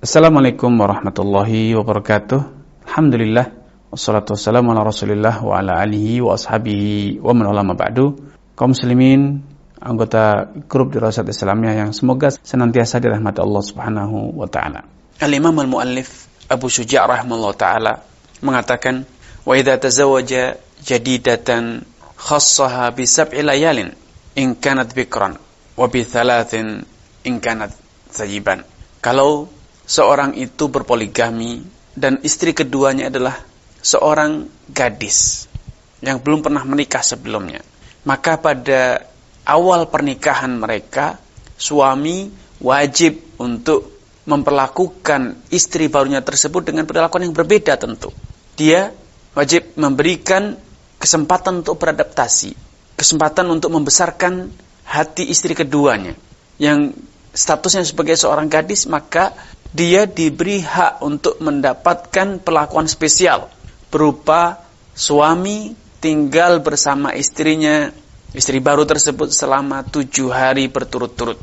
Assalamualaikum warahmatullahi wabarakatuh. Alhamdulillah, wassalatu wassalamu ala rasulillah wa ala alihi wa ashabihi wa man wala ma ba'du. Kaum muslimin, anggota grup Dirasat Islamiyah yang semoga senantiasa dirahmati Allah Subhanahu wa taala. Al-Imam al-Muallif Abu Syuja' rahimahullah taala mengatakan, "Wa idza tazawwaja jadidatan khassaha bi sab'i layalin in kanat bikran wa bi thalathin in kanat thayyiban." Kalau seorang itu berpoligami dan istri keduanya adalah seorang gadis yang belum pernah menikah sebelumnya, maka pada awal pernikahan mereka, suami wajib untuk memperlakukan istri barunya tersebut dengan perlakuan yang berbeda tentu. Dia wajib memberikan kesempatan untuk beradaptasi, kesempatan untuk membesarkan hati istri keduanya yang statusnya sebagai seorang gadis, maka dia diberi hak untuk mendapatkan perlakuan spesial berupa suami tinggal bersama istrinya, istri baru tersebut selama 7 hari berturut-turut.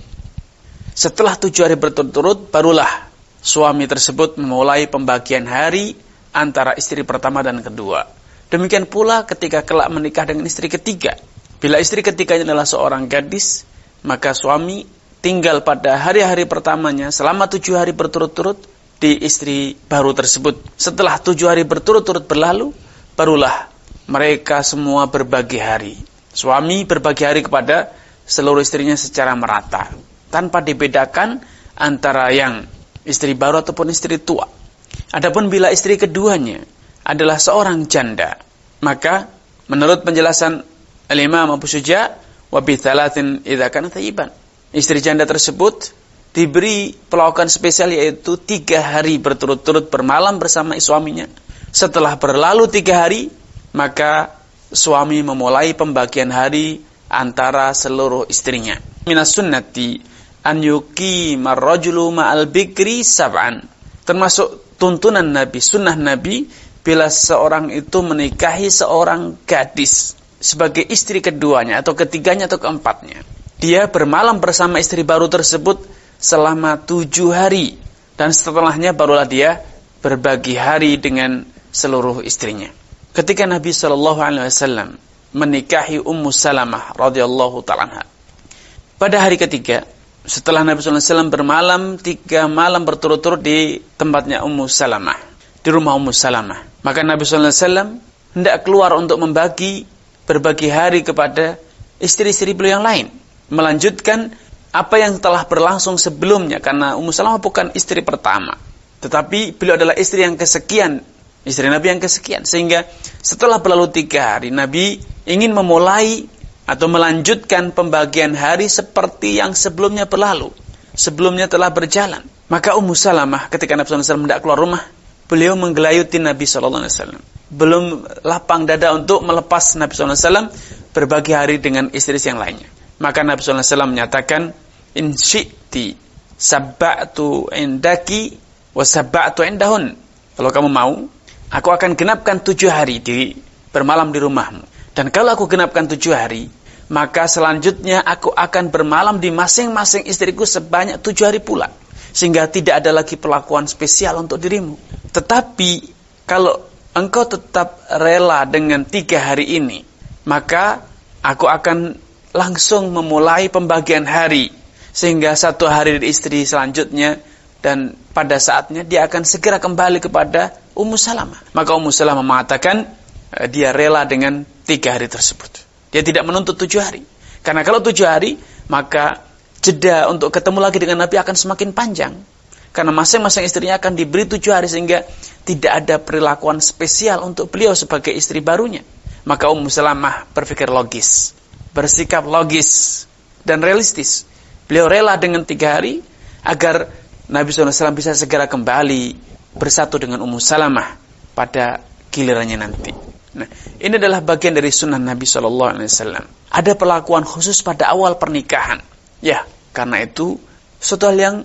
Setelah 7 hari berturut-turut, barulah suami tersebut memulai pembagian hari antara istri pertama dan kedua. Demikian pula ketika kelak menikah dengan istri ketiga. Bila istri ketiganya adalah seorang gadis, maka suami tinggal pada hari-hari pertamanya selama 7 hari berturut-turut di istri baru tersebut. Setelah 7 hari berturut-turut berlalu, barulah mereka semua berbagi hari. Suami berbagi hari kepada seluruh istrinya secara merata, tanpa dibedakan antara yang istri baru ataupun istri tua. Adapun bila istri keduanya adalah seorang janda, maka menurut penjelasan Al-Imam Abu Syuja', wa bi thalathin idza kana thayyiban, istri janda tersebut diberi perlakuan spesial, yaitu 3 hari berturut-turut bermalam bersama suaminya. Setelah berlalu 3 hari, maka suami memulai pembagian hari antara seluruh istrinya. Minas sunnati an yuqima ar-rajulu ma'al bikri sab'an. Termasuk tuntunan Nabi, sunnah Nabi, bila seorang itu menikahi seorang gadis sebagai istri keduanya atau ketiganya atau keempatnya, dia bermalam bersama istri baru tersebut selama 7 hari. Dan setelahnya barulah dia berbagi hari dengan seluruh istrinya. Ketika Nabi SAW menikahi Ummu Salamah radhiyallahu ta'ala anha, pada hari ketiga, setelah Nabi SAW bermalam 3 malam berturut-turut di tempatnya Ummu Salamah, di rumah Ummu Salamah, maka Nabi SAW hendak keluar untuk berbagi hari kepada istri-istri beliau yang lain, melanjutkan apa yang telah berlangsung sebelumnya, karena Ummu Salamah bukan istri pertama, tetapi beliau adalah istri yang kesekian, istri Nabi yang kesekian. Sehingga setelah berlalu 3 hari, Nabi ingin memulai atau melanjutkan pembagian hari seperti yang sebelumnya berlalu, sebelumnya telah berjalan. Maka Ummu Salamah ketika Nabi SAW hendak keluar rumah, beliau menggelayuti Nabi SAW, belum lapang dada untuk melepas Nabi SAW berbagi hari dengan istri yang lainnya. Maka Nabi SAW menyatakan, in syi'ti sabba'tu indaki wa sabba'tu indahun. Kalau kamu mau, aku akan genapkan 7 hari bermalam di rumahmu. Dan kalau aku genapkan 7 hari, maka selanjutnya aku akan bermalam di masing-masing istriku sebanyak 7 hari pula. Sehingga tidak ada lagi perlakuan spesial untuk dirimu. Tetapi kalau engkau tetap rela dengan 3 hari ini, maka aku akan langsung memulai pembagian hari, sehingga 1 hari di istri selanjutnya, dan pada saatnya dia akan segera kembali kepada Ummu Salamah. Maka Ummu Salamah mengatakan dia rela dengan 3 hari tersebut. Dia tidak menuntut 7 hari. Karena kalau 7 hari, maka jeda untuk ketemu lagi dengan Nabi akan semakin panjang. Karena masing-masing istrinya akan diberi 7 hari, sehingga tidak ada perilakuan spesial untuk beliau sebagai istri barunya. Maka Ummu Salamah berpikir logis, bersikap logis dan realistis. Beliau rela dengan 3 hari agar Nabi SAW bisa segera kembali bersatu dengan Ummu Salamah pada gilirannya nanti. Nah, ini adalah bagian dari sunnah Nabi SAW. Ada perlakuan khusus pada awal pernikahan. Ya, karena itu suatu hal yang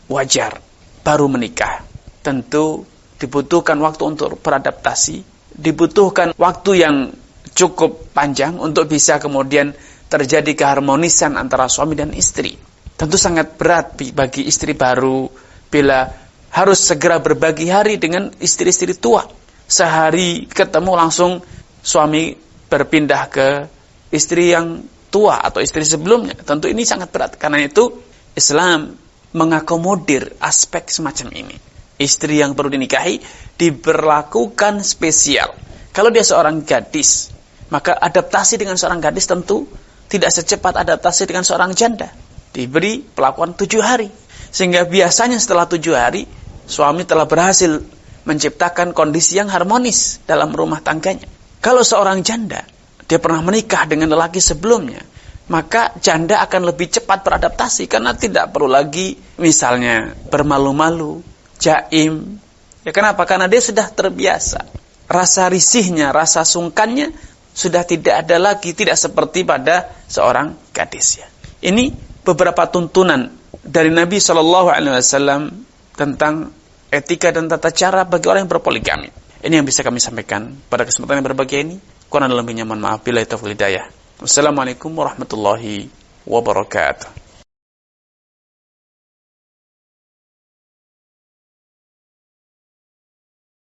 wajar. Baru menikah, tentu dibutuhkan waktu untuk beradaptasi, dibutuhkan waktu yang cukup panjang untuk bisa kemudian terjadi keharmonisan antara suami dan istri. Tentu sangat berat bagi istri baru bila harus segera berbagi hari dengan istri-istri tua. Sehari ketemu langsung suami berpindah ke istri yang tua atau istri sebelumnya. Tentu ini sangat berat. Karena itu Islam mengakomodir aspek semacam ini. Istri yang perlu dinikahi diberlakukan spesial. Kalau dia seorang gadis, maka adaptasi dengan seorang gadis tentu tidak secepat adaptasi dengan seorang janda. Diberi perlakuan 7 hari. Sehingga biasanya setelah 7 hari, suami telah berhasil menciptakan kondisi yang harmonis dalam rumah tangganya. Kalau seorang janda, dia pernah menikah dengan lelaki sebelumnya, maka janda akan lebih cepat beradaptasi karena tidak perlu lagi misalnya bermalu-malu, jaim. Ya kenapa? Karena dia sudah terbiasa. Rasa risihnya, rasa sungkannya sudah tidak ada lagi, tidak seperti pada seorang gadis ya. Ini beberapa tuntunan dari Nabi SAW tentang etika dan tata cara bagi orang yang berpoligami. Ini yang bisa kami sampaikan pada kesempatan yang berbahagia ini. Kurang lebihnya mohon maaf. Billahi taufiq wal hidayah. Wassalamualaikum warahmatullahi wabarakatuh.